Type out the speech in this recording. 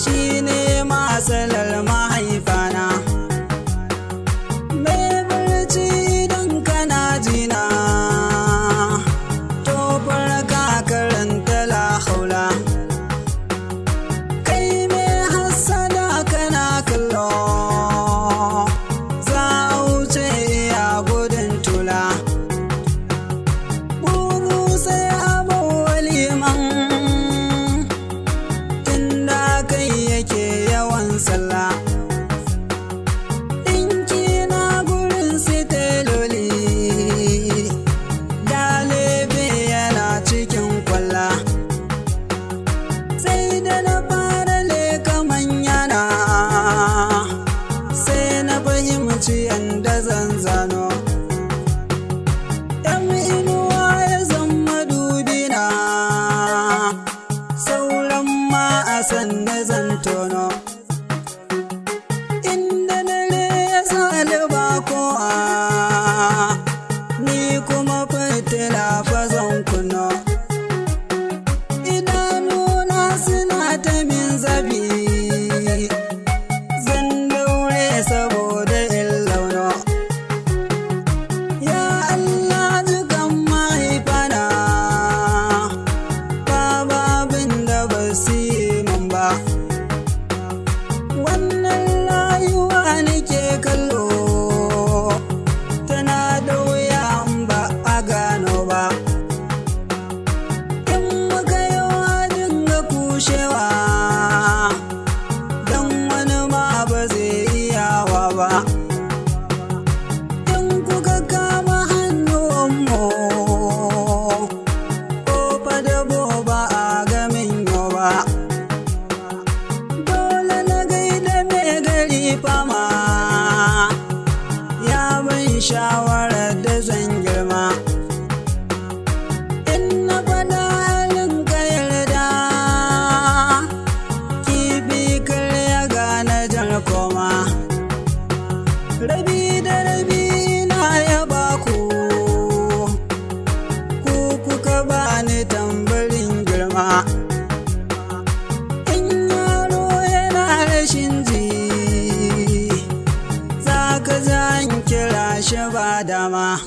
shi ne masalar mahaifana. Mai barci idan kana jina, to farka karanta la haula. Kai mai hassada kana kallo, za a wuce iya gudun tula. Bugu sai abuwa liman, tunda kai yake yawan sallah. Ɗinki na gurin siteloli, dalibi yana cikin kwalla. Sai da na fara leka manyana, sai na fahimci yanda zan zano. ‘Yan inuwa ya zama dubina, sauran ma a sanda zan tono. Inda dare ya saliba kowa, ni kuma fitila fa zan kuno. Idanuna suna ta min zabi, zan daure saboda in launo. Ya Allah jikan mahaifana, babu abin da ba su yi min ba. Wannan rayuwa nake kallo, tana da wuya in ba a gano ba. In muka yi wa dinga kushewa, don wani ma ba zai iyawa ba. In kuka kama hannunmu, ko fa dabo ba a gamin yau ba. Dole na gaida mai gari fama, ya ban shawarar da zan girma. In na faɗa halin ka yarda, kifi kar ya gane jar koma. Rabi da rabi na ya baku, ku kuka bani tambarin girma. In yaro yana rashin ji, za ka ja in kira shi ba dama.